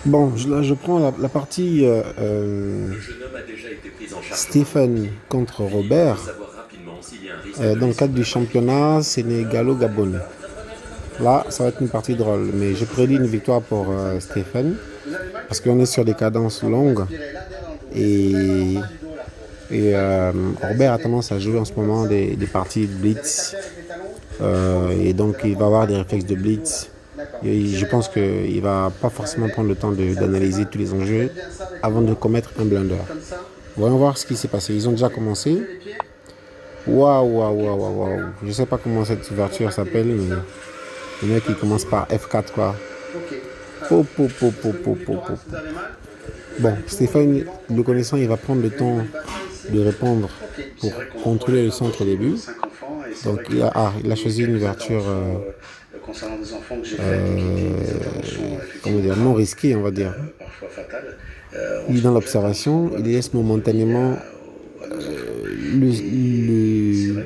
Bon, là, je prends la partie Stéphane contre Robert dans le cadre du championnat sénégalo-gabonais. Là, ça va être une partie drôle, mais je prédis une victoire pour Stéphane parce qu'on est sur des cadences longues et, et Robert a tendance à jouer en ce moment des parties de blitz et donc il va avoir des réflexes de blitz. Et je pense qu'il ne va pas forcément prendre le temps d'analyser tous les enjeux avant de commettre un blunder. Voyons voir ce qui s'est passé. Ils ont déjà commencé. Waouh, waouh, waouh, waouh, waouh. Je ne sais pas comment cette ouverture s'appelle, mais le mec il commence par F4 quoi. Po, po, po, po, po, po, po. Bon, Stéphane, le connaissant, il va prendre le temps de répondre pour contrôler le centre au début. Donc il a choisi une ouverture comment dire, non risquée, on va dire. Il est dans l'observation, il laisse momentanément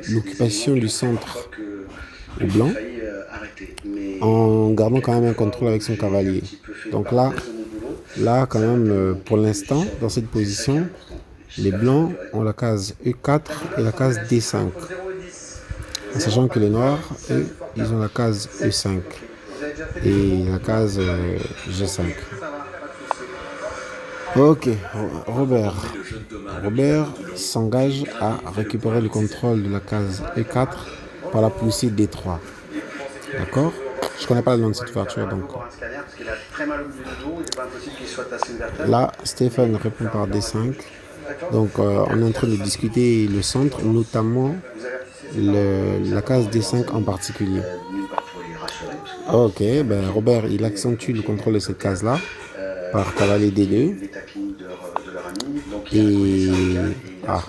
l'occupation du centre au blanc en gardant quand même un contrôle avec son cavalier. Donc là quand même, pour l'instant, dans cette position, les blancs ont la case E4 et la case D5. En sachant que les noirs, eux, ils ont la case E5 et la case G5. Ok, Robert. Robert s'engage à récupérer le contrôle de la case E4 par la poussée D3. D'accord. Je connais pas le nom de cette ouverture, donc. Là, Stéphane répond par D5. Donc, on est en train de discuter le centre, notamment la case D5 en particulier. Ok, ben Robert, il accentue le contrôle de cette case-là par cavalier D2. Et ah,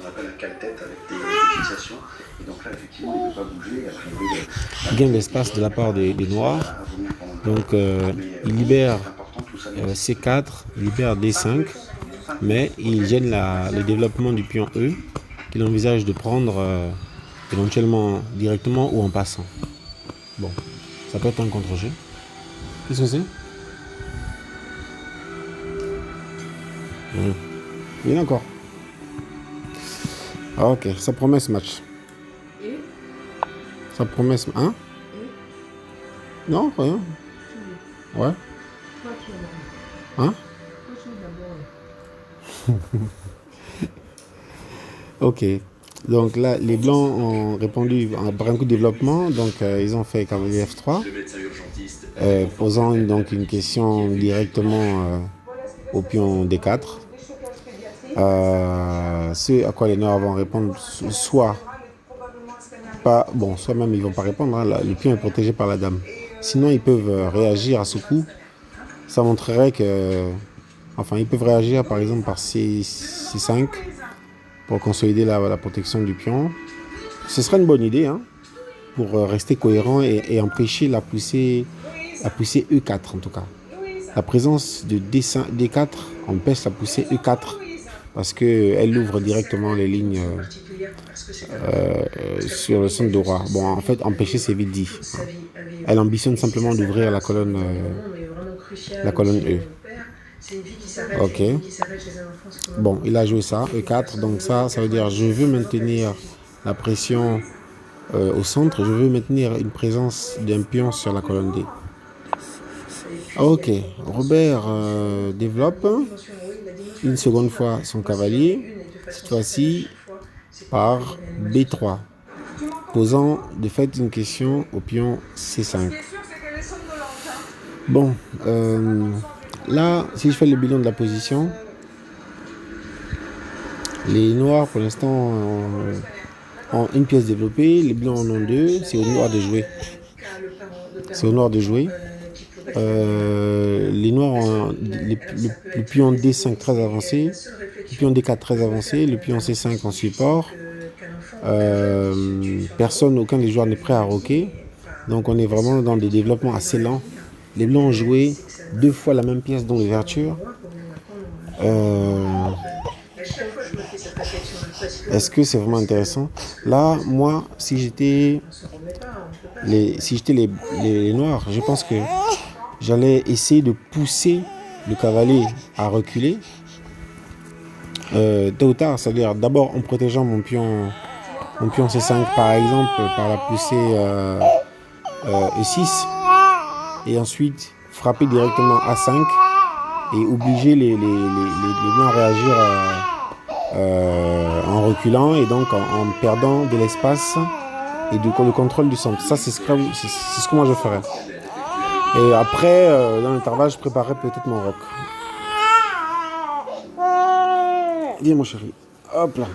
gain d'espace de la part des noirs. Donc il libère C4, il libère D5, mais il gêne le développement du pion E qu'il envisage de prendre éventuellement directement ou en passant. Bon, ça peut être un contre-jeu. Qu'est-ce que c'est? Il y en a encore. Ah, ok, ça promet ce match. Ça promet ce... Hein? Non, rien. Ouais. Hein? Ok. Donc là, les blancs ont répondu par un coup de développement. Donc ils ont fait cavalier F3, posant donc une question directement au pion D4. Ce à quoi les noirs vont répondre, soit pas, bon, soit même ils vont pas répondre. Hein, le pion est protégé par la dame. Sinon, ils peuvent réagir à ce coup. Ça montrerait que, enfin, ils peuvent réagir par exemple par C5 pour consolider la protection du pion. Ce serait une bonne idée, hein, pour rester cohérent et empêcher la poussée E4 en tout cas. La présence de D4 empêche la poussée E4 parce qu'elle ouvre directement les lignes sur le centre de roi. Bon, en fait, empêcher, c'est vite dit. Elle ambitionne simplement d'ouvrir la colonne E. Ok. Bon, il a joué ça, E4. Donc ça veut dire je veux maintenir la pression au centre. Je veux maintenir une présence d'un pion sur la colonne D. Ok. Robert développe une seconde fois son cavalier. Cette fois-ci par B3. Posant de fait une question au pion C5. Bon, là, si je fais le bilan de la position, les noirs pour l'instant ont une pièce développée, les blancs en ont deux, c'est aux noirs de jouer. C'est aux noirs de jouer. Les noirs ont le pion D5 très avancé, le pion D4 très avancé, le pion C5 en support. Aucun des joueurs n'est prêt à roquer. Donc on est vraiment dans des développements assez lents. Les blancs ont joué deux fois la même pièce dans l'ouverture. Est-ce que c'est vraiment intéressant? Là, moi, si j'étais les noirs, je pense que j'allais essayer de pousser le cavalier à reculer, tôt ou tard, c'est-à-dire d'abord en protégeant mon pion C5 par exemple par la poussée E6, et ensuite frapper directement A5 et obliger les blancs à réagir en reculant et donc en perdant de l'espace et le contrôle du centre. Ça, c'est ce que moi je ferais. Et après, dans l'intervalle, je préparerai peut-être mon roc. Viens mon chéri. Hop là.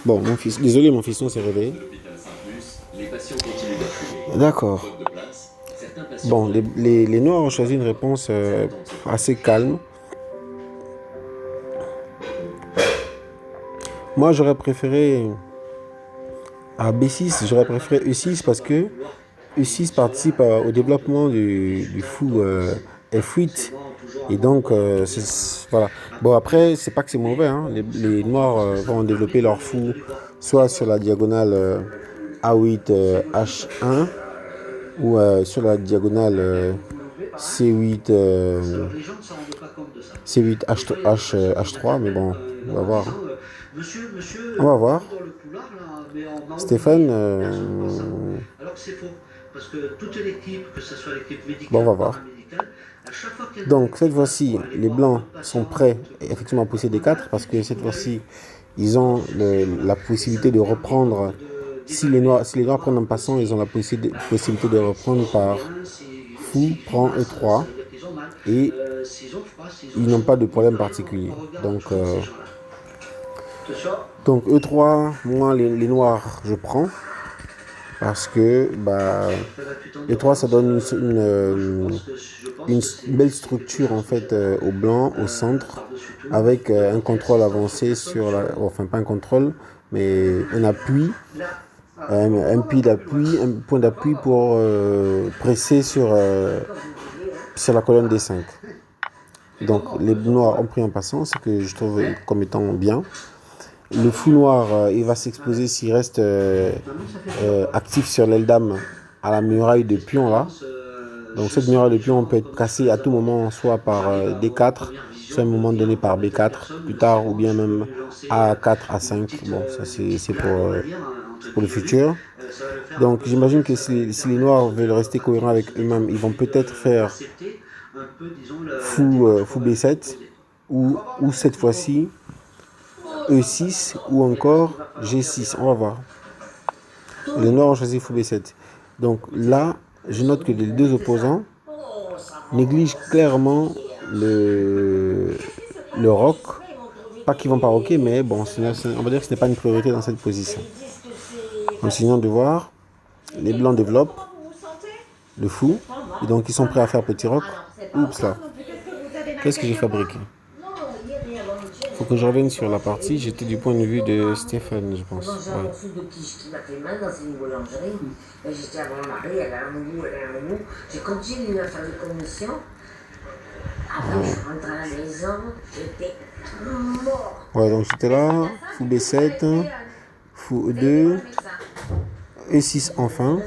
Bon, mon fils, désolé, mon fiston s'est réveillé. D'accord. Bon, les noirs ont choisi une réponse assez calme. Moi, j'aurais préféré à B6, j'aurais préféré E6 parce que E6 participe au développement du fou F8. Et donc, voilà. Bon, après, c'est pas que c'est mauvais. Hein. Les noirs vont développer leur fou soit sur la diagonale A8 H1 ou sur la diagonale C8 C8 H3. Mais bon, on va voir. On va voir. Stéphane. Bon, on va voir. Donc, cette fois-ci, les blancs sont prêts effectivement à pousser des 4 parce que cette fois-ci, ils ont la possibilité de reprendre. Si les noirs prennent en passant, ils ont la possibilité de reprendre par fou, prend E3 et ils n'ont pas de problème particulier. Donc E3, moi les noirs, je prends parce que E3 ça donne une belle structure en fait au blanc, au centre, avec un contrôle avancé sur enfin pas un contrôle, mais un appui, un point d'appui pour presser sur la colonne des 5. Donc les noirs ont pris en passant, ce que je trouve comme étant bien. Le fou noir, il va s'exposer s'il reste actif sur l'aile dame à la muraille de pion là. Donc cette muraille de pion peut être cassée à tout moment, soit par D4, soit à un moment donné par B4 plus tard, ou bien même A4, A5. Bon, ça c'est pour le futur. Donc j'imagine que si les noirs veulent rester cohérents avec eux-mêmes, ils vont peut-être faire fou B7 ou cette fois-ci E6 ou encore G6. On va voir. Les noirs ont choisi fou B7. Donc là, je note que les deux opposants négligent clairement le roc. Pas qu'ils vont pas roquer, mais bon, on va dire que ce n'est pas une priorité dans cette position. Continuons de voir. Les blancs développent le fou. Et donc ils sont prêts à faire petit roc. Oups là. Qu'est-ce que j'ai fabriqué? Il faut que je revienne sur la partie. J'étais du point de vue de Stéphane, je pense. J'ai un morceau de quiche qui m'a fait mal dans une boulangerie. J'étais à mon mari, elle a un mou. J'ai continué à faire des commissions. Après, je suis rentrée à la maison, j'étais mort. Ouais, donc j'étais là. Fou B7, fou E2, E6 enfin.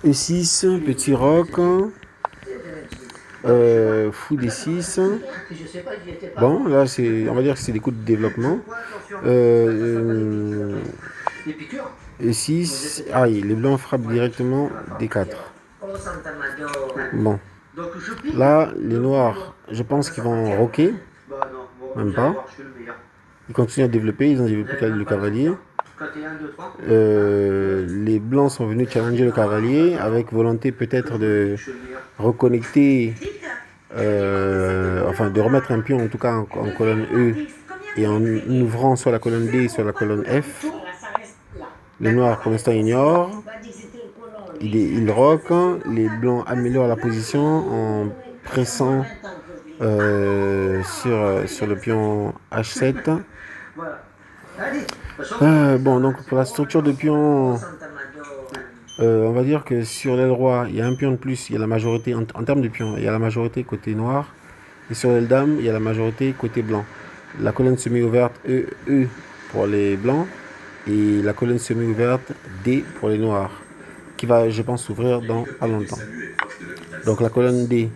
E6, petit roc. Fou D6. Bon, là, on va dire que c'est des coups de développement. E6. Ah, les blancs frappent directement D4. Bon. Là, les noirs, je pense qu'ils vont roquer. Même pas. Ils continuent à développer. Ils ont développé le cavalier. Les blancs sont venus challenger le cavalier avec volonté peut-être de reconnecter, enfin de remettre un pion en tout cas en colonne E et en ouvrant soit la colonne D soit la colonne F. Les noirs pour l'instant ignorent. Ils roquent. Les blancs améliorent la position en pressant sur le pion H7. Bon, donc pour la structure de pion, on va dire que sur l'aile roi, il y a un pion de plus, il y a la majorité, en termes de pion, il y a la majorité côté noir, et sur l'aile dame, il y a la majorité côté blanc. La colonne semi-ouverte E pour les blancs, et la colonne semi-ouverte D pour les noirs, qui va, je pense, s'ouvrir dans pas longtemps. Donc la colonne D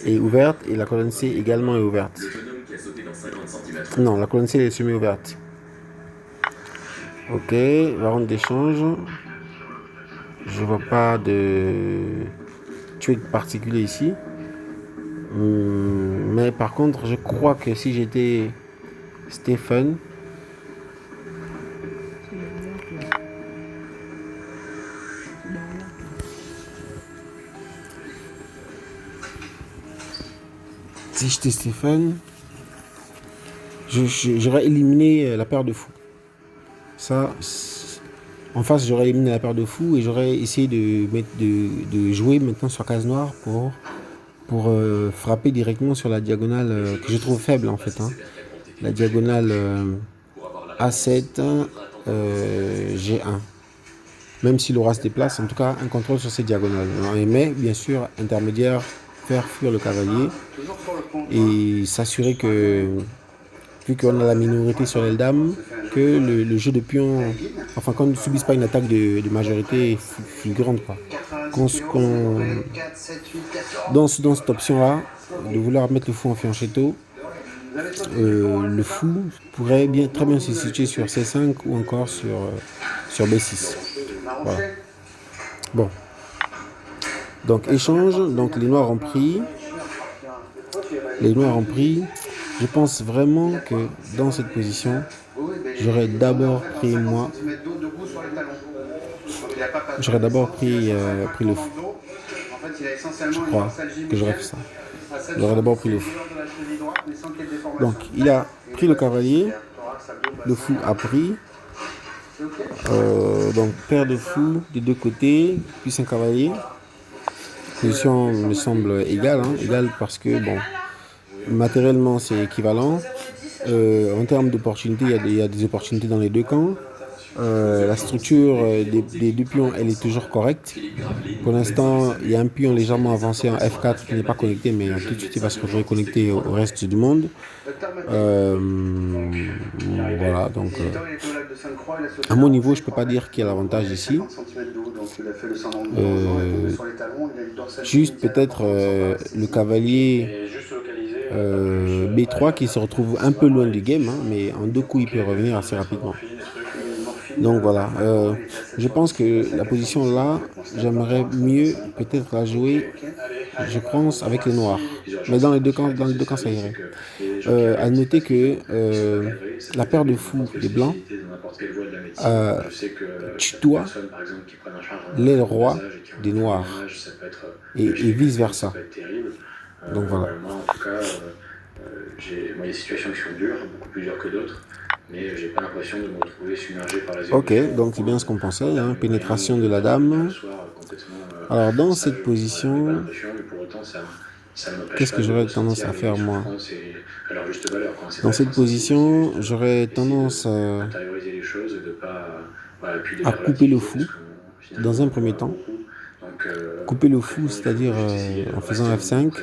est ouverte et la colonne C également est ouverte. Non, la colonne C est semi-ouverte. Ok, la ronde d'échange. Je vois pas de tweak particulier ici. Mais par contre, je crois que si j'étais Stephen, j'aurais éliminé la paire de fous. Ça, en face, j'aurais éliminé la paire de fous et j'aurais essayé de jouer maintenant sur case noire pour frapper directement sur la diagonale que je trouve faible en fait. La diagonale A7, G1. Même si l'aura se déplace, en tout cas un contrôle sur ces diagonales. Mais bien sûr, intermédiaire, faire fuir le cavalier et s'assurer que, vu qu'on a la minorité sur l'aile dame, que le jeu de pion, enfin qu'on ne subisse pas une attaque de majorité fulgurante. Dans cette option-là, de vouloir mettre le fou en fianchetto, le fou pourrait très bien se situer sur C5 ou encore sur B6. Voilà. Bon. Donc échange, donc les noirs ont pris. Je pense vraiment que dans cette position, j'aurais d'abord pris moi. J'aurais d'abord pris le fou. Je crois que j'aurais fait ça. J'aurais d'abord pris le fou. Donc il a pris le cavalier. Le fou a pris. Donc paire de fous des deux côtés, puis un cavalier. La position me semble égale, égale parce que bon, matériellement c'est équivalent. En termes d'opportunités, il y a des opportunités dans les deux camps. La structure des deux pions, elle est toujours correcte. Pour l'instant, il y a un pion légèrement avancé en F4 qui n'est pas connecté, mais tout de suite il va se retrouver connecté au reste du monde. Voilà, donc à mon niveau, je peux pas dire qu'il y a l'avantage ici. Juste peut-être le cavalier B3 qui se retrouve un peu loin du game, mais en deux coups il peut revenir assez rapidement. Donc voilà, je pense que la position là, j'aimerais mieux peut-être la jouer, je pense, avec les noirs. Mais dans les deux camps ça irait. À noter que la paire de fous des blancs tutoie l'aile roi des noirs et vice versa. Donc voilà. Il y a des situations qui sont dures, beaucoup plus dures que d'autres, mais j'ai pas l'impression de me retrouver submergé par les émotions. Ok, donc c'est bien ce qu'on pensait, pénétration de la dame. Alors dans cette position, qu'est-ce que j'aurais tendance à faire moi? Dans cette position, j'aurais tendance à couper le fou dans un premier temps. Couper le fou, c'est-à-dire en faisant F5.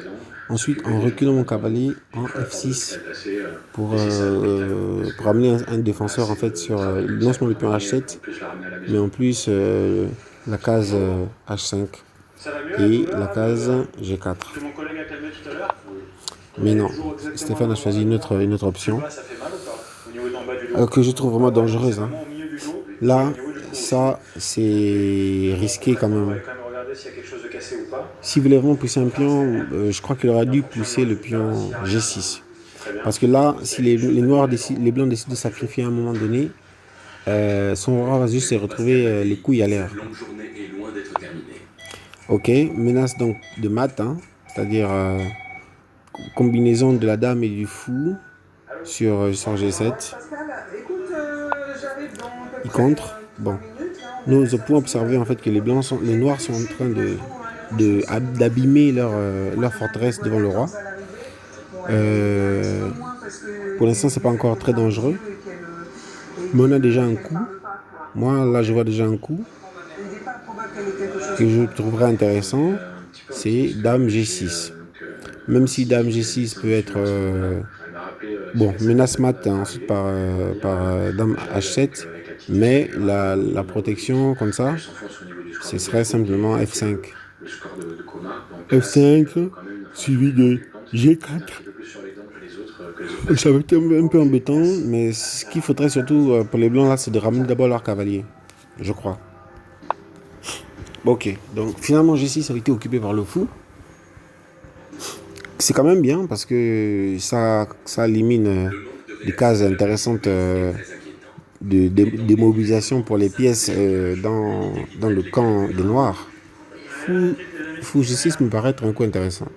Ensuite, en reculant mon cavalier en F6 pour amener un défenseur en fait sur non seulement le pion H7, mais en plus la case H5 et la case G4. Mais non, Stéphane a choisi une autre option que je trouve vraiment dangereuse. Là, ça c'est risqué quand même. S'il voulait vraiment pousser un pion, je crois qu'il aurait dû pousser le pion G6. Parce que là, si les blancs décident de sacrifier à un moment donné, son roi va juste se retrouver les couilles à l'air. Ok, menace donc de mat, c'est-à-dire combinaison de la dame et du fou sur G7. Il contre. Bon. Nous pouvons observer en fait que les noirs sont en train d'abîmer leur forteresse devant le roi. Pour l'instant, c'est pas encore très dangereux, mais on a déjà un coup. Moi, là, je vois déjà un coup que je trouverais intéressant. C'est Dame G6. Même si Dame G6 peut être menace mat ensuite par Dame H7. Mais la protection comme ça, Ce serait simplement F5. le score de coma. Donc, F5 quand même, suivi de G4. un petit peu plus sur les dents que les autres. Ça va être un peu embêtant, mais ce qu'il faudrait surtout pour les blancs là, c'est de ramener d'abord leur cavalier, je crois. Bon, ok, donc finalement G6 a été occupé par le fou. C'est quand même bien parce que ça élimine des cases intéressantes de mobilisation pour les pièces dans le camp des noirs. Fou G6 me paraît être un coup intéressant.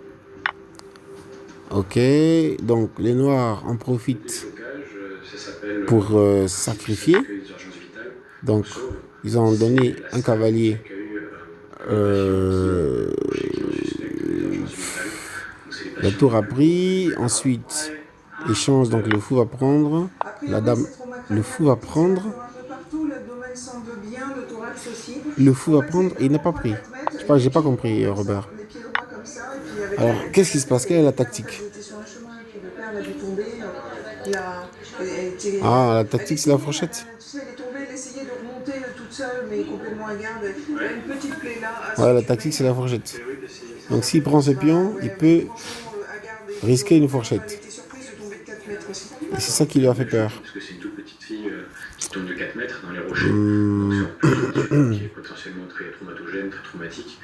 Ok, donc les noirs en profitent pour sacrifier. Donc ils ont donné un cavalier la tour a pris, ensuite échange, donc le fou va prendre, la dame, le fou va prendre, le fou va prendre et il n'a pas pris. Je sais pas, j'ai pas compris Robert. Alors qu'est-ce qui se passe? Quelle est la tactique? Ah, la tactique c'est la fourchette. Ouais, la tactique c'est la fourchette. Donc s'il prend ce pion, il peut risquer une fourchette. Et c'est ça qui lui a fait peur. Parce que c'est une toute petite fille qui tombe de 4 mètres dans les rochers. Donc qui est potentiellement très traumatogène, très traumatique.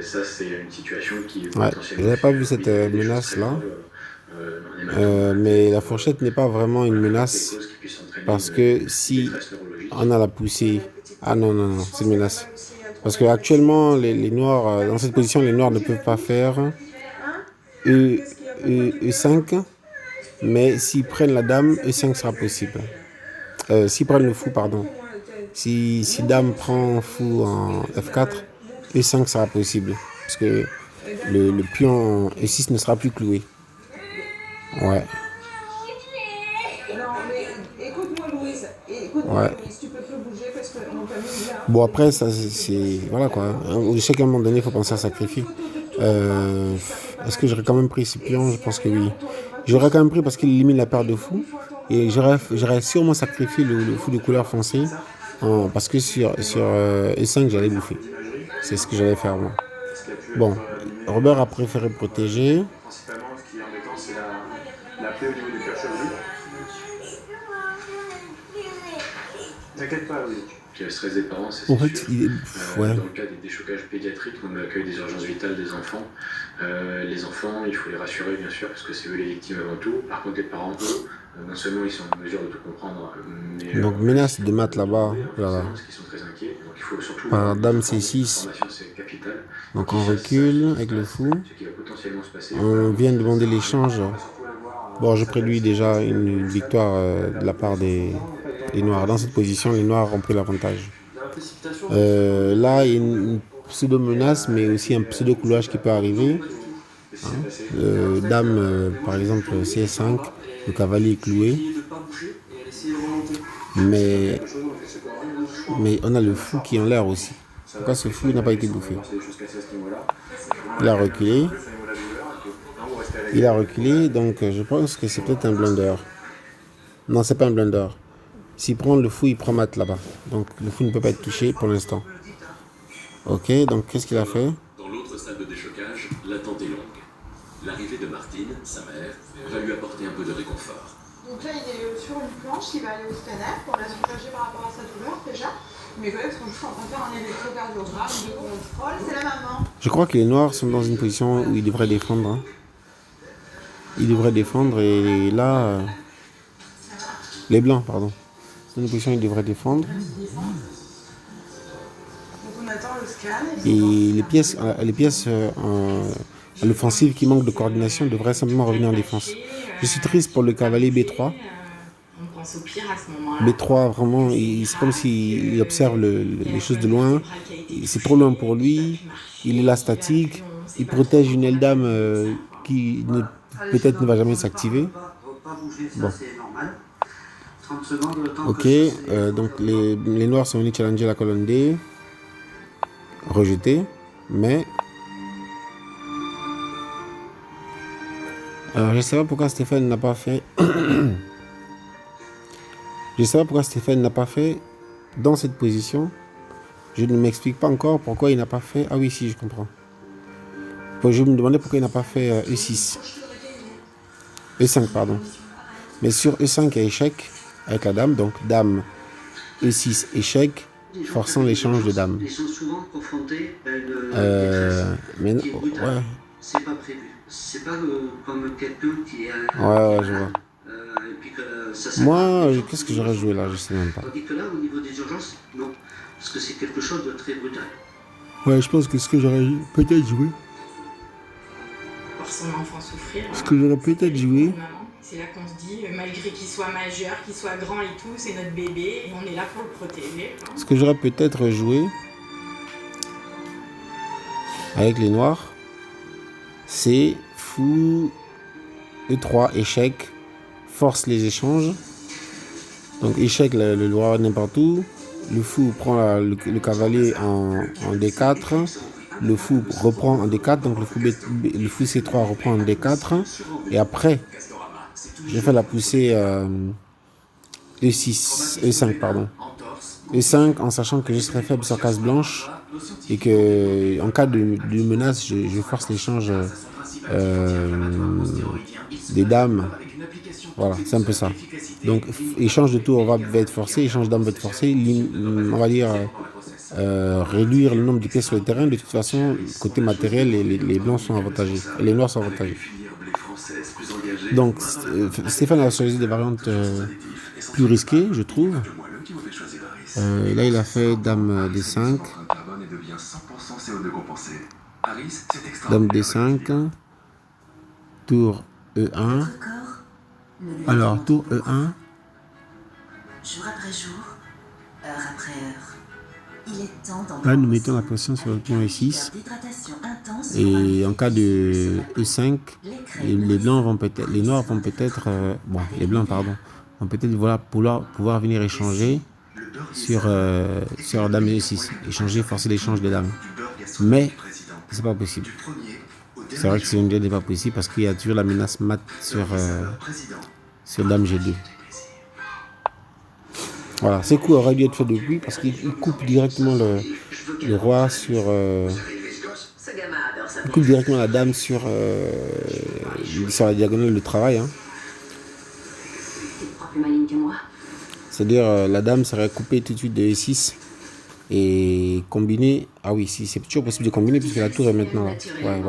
Ça c'est une situation qui est potentiellement... Je n'avais pas vu cette menace là. Mais la fourchette n'est pas vraiment une menace parce que si on a la poussée... Ah non, non, non, c'est une menace. Parce que actuellement les noirs, dans cette position, les noirs ne peuvent pas faire E5, mais s'ils prennent la dame, E5 sera possible. S'ils prennent le fou, pardon. Si dame prend fou en F4, E5 sera possible. Parce que le pion E6 ne sera plus cloué. Ouais. Ouais. Bon, après, ça, c'est... Voilà, quoi. Je sais qu'à un moment donné, il faut penser à sacrifier. Est-ce que j'aurais quand même pris ce pion? Je pense que oui. J'aurais quand même pris parce qu'il élimine la paire de fous. Et j'aurais sûrement sacrifié le fou de couleur foncée. Parce que sur E5, j'allais bouffer. C'est ce que j'allais faire, moi. Bon, Robert a préféré protéger. Principalement, ce qui est embêtant, c'est la plaie au niveau du cœur chevelu. T'inquiète pas, oui. Qui a le stress des parents, c'est sûr. En fait, Dans le cas des déchocages pédiatriques, on accueille des urgences vitales des enfants. Les enfants, il faut les rassurer, bien sûr, parce que c'est eux les victimes avant tout. Par contre, les parents, eux, non seulement ils sont en mesure de tout comprendre, mais... Donc, menace de mat là-bas. Voilà. Parce qu'ils sont très inquiets. Donc, il faut surtout... Par dame C6. C'est capital. Donc, on recule avec le fou. Ce qui va potentiellement se passer. On vient de demander l'échange. Bon, je prédis déjà une victoire de la part des noirs. Dans cette position, les noirs ont pris l'avantage. Là, il y a une pseudo-menace, mais aussi un pseudo-couloage qui peut arriver. Dame, par exemple, CS5, le cavalier est cloué. Mais on a le fou qui est en l'air aussi. Pourquoi ce fou n'a pas été bouffé? Il a reculé. Il a reculé, donc je pense que c'est peut-être un blunder. Non, c'est pas un blunder. S'il prend le fou, il prend mat là-bas. Donc le fou ne peut pas être touché pour l'instant. Ok, donc qu'est-ce qu'il a fait? Dans l'autre salle de déchocage, l'attente est longue. L'arrivée de Martine, sa mère, va lui apporter un peu de réconfort. Donc là, il est sur une planche, il va aller au scanner pour la soulager par rapport à sa douleur déjà. Mais quand même, parce qu'on est en train de faire un électrocardiogramme de contrôle, c'est la maman. Je crois que les noirs sont dans une position où ils devraient défendre. Hein. Ils devraient défendre et là... les blancs, pardon. C'est une position où ils devraient défendre. Donc on attend le scan. Et les pièces à l'offensive qui manquent de coordination devraient simplement revenir en défense. Je suis triste pour le cavalier B3. On pense au pire à ce moment-là. B3, vraiment, c'est comme s'il observe les choses de loin. C'est trop loin pour lui. Il est là statique. Il protège une Eldame qui peut-être ne va jamais s'activer. Bon. Ok, donc les noirs sont venus challenger la colonne D. Rejeté. Mais... Alors, je ne sais pas pourquoi Stéphane n'a pas fait... Je ne sais pas pourquoi Stéphane n'a pas fait dans cette position Je ne m'explique pas encore pourquoi il n'a pas fait... Ah oui, si, je comprends. Je me demandais pourquoi il n'a pas fait E6. E5, pardon. Mais sur E5, il y a échec avec la dame. Donc, dame, E6, échec, forçant l'échange de dames. Ils sont souvent confrontés à une mais qui est brutale. ouais. C'est pas prévu. C'est pas comme quelqu'un qui est... Ouais, je vois. et puis que ça Moi, qu'est-ce que j'aurais joué là? Je sais même pas. Tandis que là, au niveau des urgences, non. Parce que c'est quelque chose de très brutal. Ouais, je pense que ce que j'aurais peut-être joué... Voir son enfant souffrir. Ce que j'aurais peut-être joué... C'est là qu'on se dit, malgré qu'il soit majeur, qu'il soit grand et tout, c'est notre bébé et on est là pour le protéger. Ce que j'aurais peut-être joué avec les noirs, c'est fou, E3, échec, force les échanges. Donc échec, le roi n'importe où. Le fou prend le cavalier en D4. Le fou reprend en D4, donc le fou C3 reprend en D4. Et après, je fais la poussée E6, E5, pardon. E5 en sachant que je serai faible sur case blanche et que en cas de menace, je force l'échange des dames. Voilà, c'est un peu ça. Donc échange de tour va être forcé, échange d'âme va être forcé. On va dire réduire le nombre de pièces sur le terrain. De toute façon, côté matériel, les blancs sont avantagés, les noirs sont avantagés. Donc Stéphane a choisi des variantes plus risquées, je trouve. Là, il a fait dame D5. Dame D5. Tour E1. Alors, tour E1. Jour après jour, heure après heure. Il est temps d'en Là, nous mettons la pression sur le pion E6. Et en cas de E5, les blancs vont peut-être, les noirs vont peut-être, bon, les blancs, pardon, vont peut-être pouvoir venir échanger sur dame E6, échanger, forcer l'échange des dames. Mais c'est pas possible. C'est vrai que c'est une idée n'est pas possible parce qu'il y a toujours la menace mat sur dame G2. Voilà, ce coup aurait dû être fait depuis parce qu'il coupe directement le roi sur... il coupe directement la dame sur la diagonale de travail. Hein. C'est-à-dire la dame serait coupée tout de suite de E6 et combiner... Ah oui, si, c'est toujours possible de combiner puisque la tour est maintenant là. Ouais.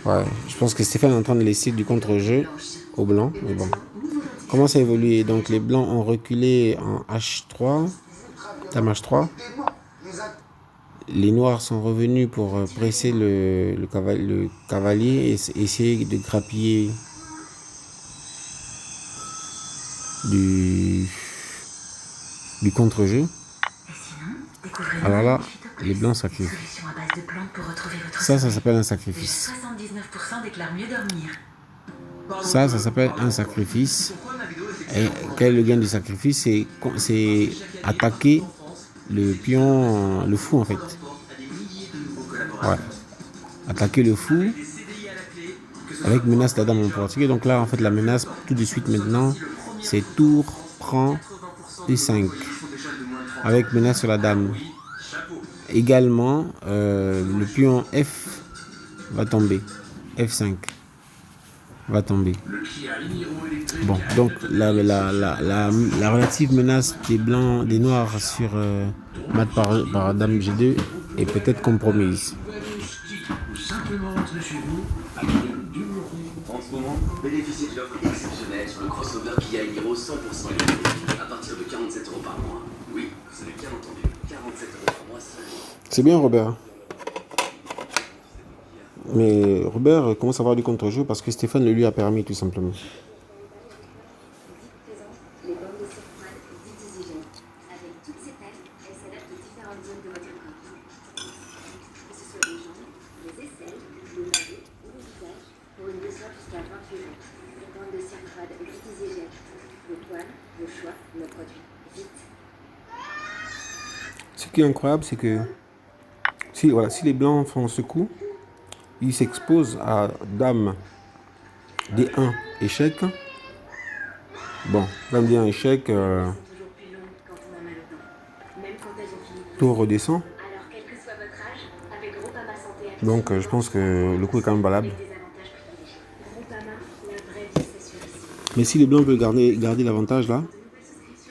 Ouais, je pense que Stéphane est en train de laisser du contre-jeu au blanc, mais bon. Comment ça évolue? Donc les blancs ont reculé en H3, dame H3. Les noirs sont revenus pour presser le cavalier et essayer de grappiller du contre-jeu. Alors là, les blancs sacrifient. Ça s'appelle un sacrifice. Ça s'appelle un sacrifice. Et quel est le gain du sacrifice? C'est attaquer le pion, le fou en fait. Ouais. Attaquer le fou avec menace de la dame en portugais. Donc là, en fait, la menace tout de suite maintenant, c'est tour prend E5 avec menace sur la dame. Également, le pion F va tomber. F5 va tomber. Bon, donc la relative menace des blancs, des noirs sur mat par dame G2 est peut-être compromise. En ce moment, bénéficiez d'une offre exceptionnelle sur le crossover Kia Niro 100% électrique à partir de 47 € par mois. Oui, vous avez bien entendu, 47 € par mois seul. C'est bien Robert. Mais Robert commence à avoir du contre-jeu parce que Stéphane le lui a permis tout simplement. Les bandes de surpoids dites isigènes. Avec toutes ces tailles, elles s'adaptent aux différentes zones de votre corps. Que ce soit les jambes, les aisselles, le maillot ou le visage, pour une douceur jusqu'à 28 ans. Les bandes de surpoids dites isigènes. Le poil, le choix, nos produits. Vite. Ce qui est incroyable, c'est que si les blancs font ce coup, ils s'exposent à dame D1 échec. Bon, dame D1 échec, Tout redescend. Alors, quel que soit votre âge, avec Groupama Santé Active, Donc je pense que le coup est quand même valable. avec des avantages privilégiés. Groupama, la vraie vie s'assure ici. Mais si les blancs veulent garder l'avantage là,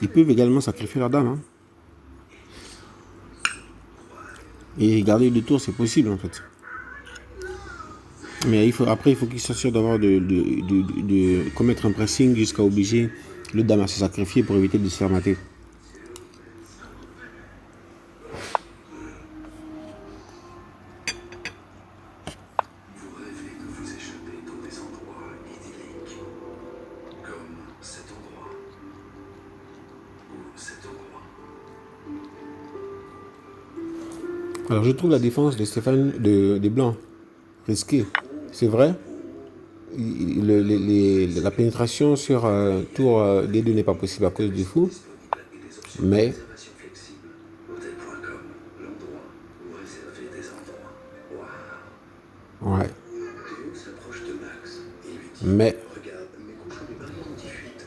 ils peuvent également sacrifier leur dame. Hein. Et garder le tour, c'est possible en fait. Mais après, il faut qu'ils s'assurent d'avoir de commettre un pressing jusqu'à obliger le dame à se sacrifier pour éviter de se faire mater. Vous rêvez de vous échapper dans des endroits idylliques, comme cet endroit, ou cet endroit. Alors je trouve la défense de Stéphane des Blancs risquée. C'est vrai, la pénétration sur tour D2 n'est pas possible à cause du fou, mais Réservation flexible, hôtel.com, l'endroit où réserver des endroits. Waouh. ouais, Théo s'approche de Max et lui dit mais regarde, mes cochons des barrières anti-fuite.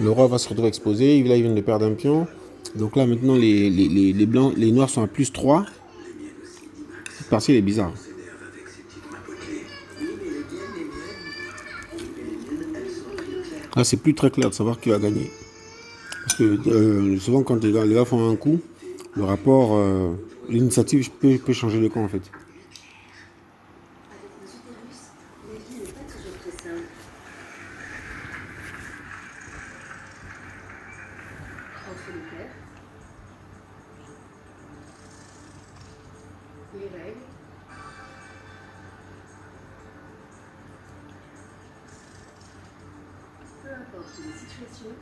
le roi va se retrouver exposé. Là, il vient de perdre un pion. Donc là, maintenant, les blancs, les noirs sont à plus 3. Cette partie, elle est bizarre. S'énerve avec ses petites mains potelées. Oui, mais les miennes, elles sont plus claires. Là, c'est plus très clair de savoir qui va gagner. Parce que souvent, quand les gars font un coup, le rapport, l'initiative peut changer de camp en fait. Avec nos utérus, la vie n'est pas toujours très simple. Entre les pertes, les règles, peu importe les situations,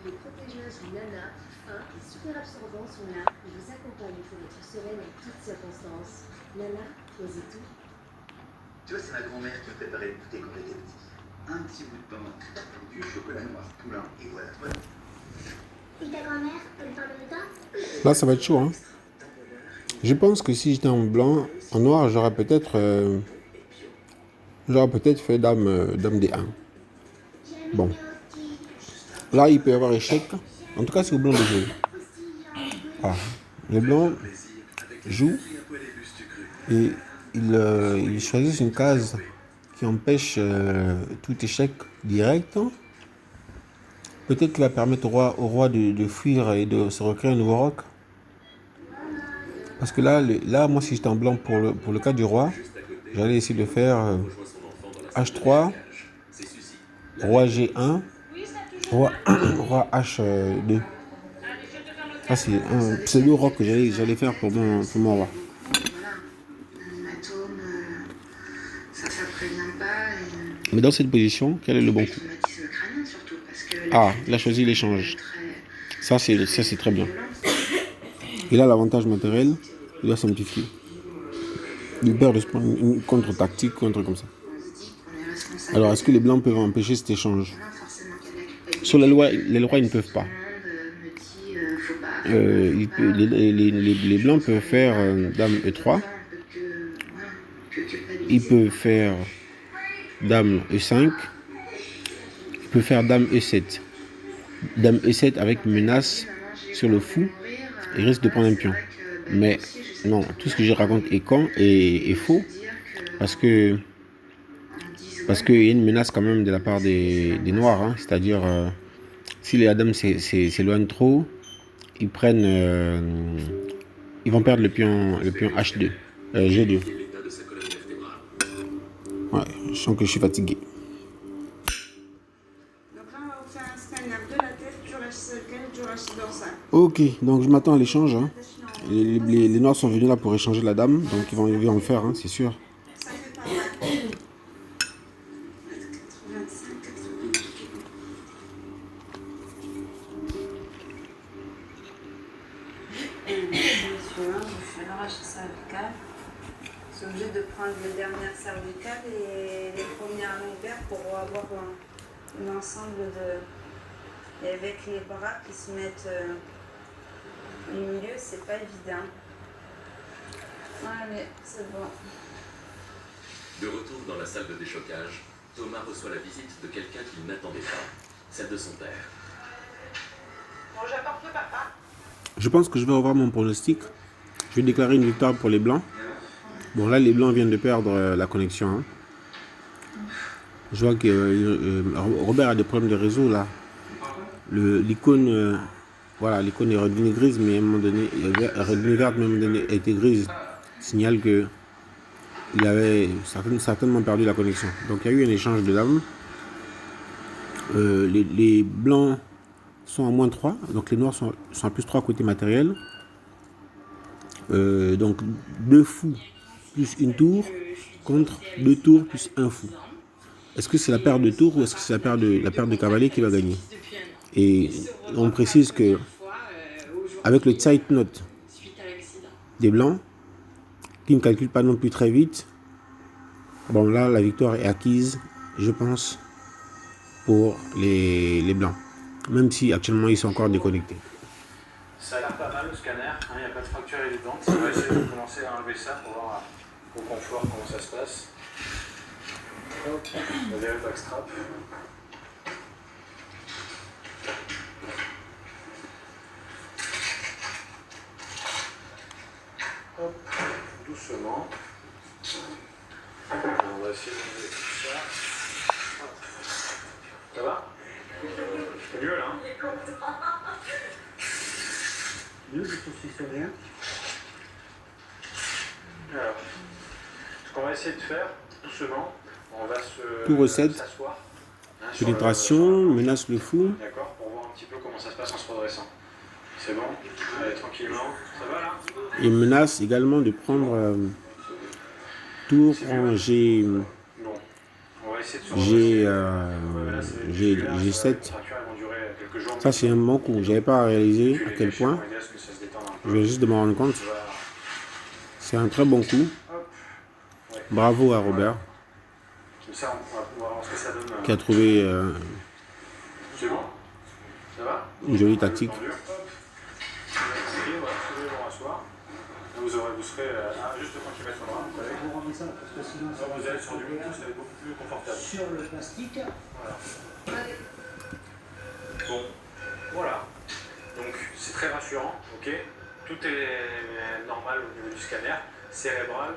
les protégeuses Nana, fin et super absorbants sont là et vous accompagnent pour être sereine en toutes circonstances. Nana, osez tout. Tu vois, c'est ma grand-mère qui me préparait le goûter quand j'étais petit. Un petit bout de pain, du chocolat noir poulain, et voilà. Et ta grand-mère, elle parle de toi? Là, ça va être chaud. Hein. Je pense que si j'étais en blanc, en noir, j'aurais peut-être fait dame D1. Bon. Là, il peut y avoir échec. En tout cas, c'est au blanc de jouer. Ah. Les blancs jouent et ils choisissent une case qui empêche tout échec direct. Peut-être qu'il va permettre au roi de fuir et de se recréer un nouveau roc. Parce que là, moi, si j'étais en blanc pour le cas du roi, j'allais essayer de faire H3, roi G1, roi H2. Ça, c'est un pseudo-roc que j'allais faire pour mon roi. Voilà, un atome, ça prévient pas. Mais dans cette position, quel est le bon coup? Le crânien surtout, parce que Ah, il a choisi l'échange. Ça, c'est très bien. Et là, l'avantage matériel, il doit simplifier. Il perd une contre-tactique ou un truc comme ça. Alors, est-ce que les blancs peuvent empêcher cet échange? Sur les lois, ils ne peuvent pas. Les blancs peuvent faire dame E3. Ils peuvent faire dame E5. Ils peuvent faire dame E7. Dame E7 avec menace sur le fou. Il risque de prendre un pion. Mais non, tout ce que je raconte est faux. Parce qu'il y a une menace quand même de la part des noirs. Hein. C'est-à-dire, si les dames s'éloignent trop, ils vont perdre le pion H2, G2. Ouais, je sens que je suis fatigué. Donc là, on va vous faire un scanner de la tête, du rachis cervical, du rachis dorsal. Ok, donc je m'attends à l'échange. Hein. Les noirs sont venus là pour échanger la dame, donc ils vont le faire, hein, c'est sûr. Ça fait pas mal. 85, 80. Monsieur, je fais le rachis cervical. Je suis obligée de prendre les dernières cervicales et les premières lombaires pour avoir un ensemble de... Et avec les bras qui se mettent au milieu, c'est pas évident. Allez, c'est bon. De retour dans la salle de déchocage, Thomas reçoit la visite de quelqu'un qu'il n'attendait pas, celle de son père. Bon, j'apporte le papa. Je pense que je vais revoir mon pronostic. Je vais déclarer une victoire pour les Blancs. Bon, là, les Blancs viennent de perdre la connexion. Hein. Je vois que Robert a des problèmes de réseau, là. L'icône, voilà, l'icône est redevenue grise, mais à un moment donné, redevenue verte, mais à un moment donné, elle était grise. Signale que il avait certainement perdu la connexion. Donc, il y a eu un échange de dames. Les Blancs sont à moins 3, donc les Noirs sont à plus 3 côté matériel. Donc 2 fous plus une tour contre 2 tours plus un fou. Est-ce que c'est la paire de tours ou est-ce que c'est la paire de cavaliers qui va gagner? Et on précise que avec le Zeitnote des Blancs, qui ne calcule pas non plus très vite, bon là la victoire est acquise, je pense, pour les Blancs. Même si actuellement ils sont encore déconnectés. Ça a l'air pas mal le scanner, il n'y a pas de fracture évidente. On va essayer de commencer à enlever ça pour voir au confort comment ça se passe. Hop, on va le backstrap. Hop, doucement. On va essayer d'enlever tout ça. Hop. Ça va? C'est mieux là hein? Mieux, je trouve que c'est rien. Alors, ce qu'on va essayer de faire, doucement, on va Tour s'asseoir. Pénétration, menace le fou. D'accord, pour voir un petit peu comment ça se passe en se redressant. C'est bon? Allez, tranquillement. Ça va là? Il menace également de prendre tour en G. Bon, on va essayer de G7. Ça c'est un bon coup. J'avais pas réalisé à quel point. Je vais juste de me rendre compte. C'est un très bon coup. Bravo à Robert. Qui a trouvé une jolie tactique. Vous serez juste quand tu mets sur le bras, vous remettez ça parce que sinon vous allez sur du Bluetooth, ça va être beaucoup plus confortable. Sur le plastique. Voilà. Bon, voilà. Donc c'est très rassurant, ok. Tout est normal au niveau du scanner, cérébral,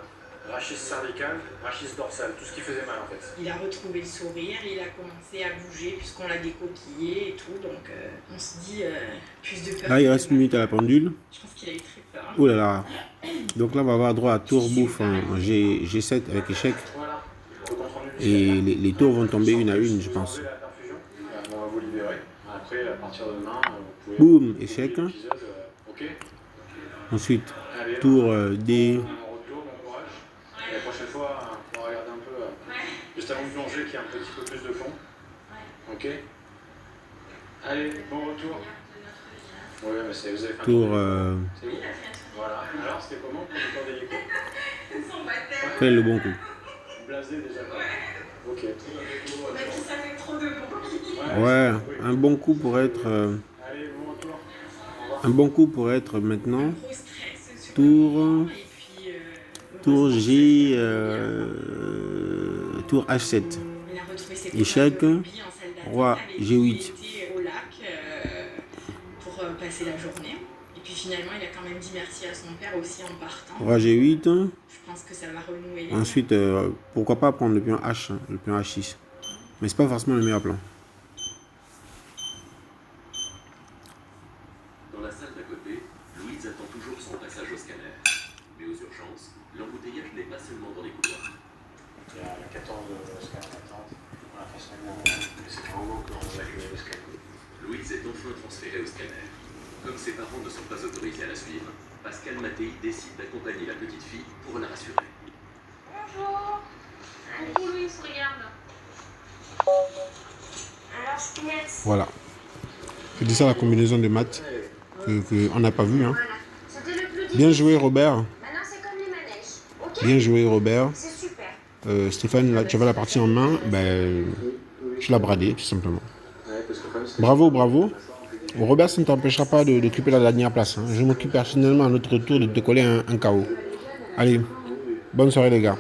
rachis cervical, rachis dorsal, tout ce qui faisait mal en fait. Il a retrouvé le sourire, il a commencé à bouger puisqu'on l'a décoquillé et tout, donc on se dit plus de peur. Là il reste une minute à la pendule. Je pense qu'il a eu très peur. Oh là là. Donc là on va avoir droit à tour bouffe en G7 avec échec. Voilà. Et les tours vont tomber une à une je pense. On va vous libérer. Après à partir de demain, vous pouvez... Boum, échec. Ok. Ensuite, tour D. La prochaine fois, on va regarder un peu, juste avant de plonger, qu'il y ait un petit peu plus de fond. Ok. Allez, bon retour. Oui, mais c'est, vous avez fait un tour. C'est où? Voilà. Alors, c'était comment pour le tour d'hélico? Quel est le bon coup? Blasé déjà. Ok. On a dit ça fait trop de bruit. Ouais, un bon coup pour être. Allez, bon retour. Un bon coup pour être maintenant. Tour. Tour G. Tour H7. Échec. Roi G8. Au lac pour passer la journée. Et puis finalement, il a quand même dit merci à son père aussi en partant. Roi G8. Je pense que ça va renouer. Ensuite, pourquoi pas prendre le pion H, le pion H6. Mais c'est pas forcément le meilleur plan. Dans la salle d'à côté, Louise attend toujours son passage au scanner. Mais aux urgences, l'embouteillage n'est pas seulement dans les couloirs. Il y a 14 scanners d'attente. On a forcément... C'est un moment qu'on va accueillir le scanner. Louise est enfin transférée au scanner. Comme ses parents ne sont pas autorisés à la suivre, Pascal Mattei décide d'accompagner la petite fille pour la rassurer. Bonjour. Coucou Louise, regarde. Alors, Spinette. Voilà. C'est ça la combinaison de maths qu'on n'a pas vu. Hein. Voilà. C'était le plus difficile. Bien joué Robert. Maintenant, c'est comme les manèges. Ok? Bien joué Robert. C'est super. Stéphane, là, tu avais la partie en main, ben, tu l'as bradé tout simplement. Bravo, bravo. Robert, ça ne t'empêchera pas d'occuper la dernière place. Hein. Je m'occupe personnellement à notre tour de te coller un KO. Allez, bonne soirée les gars.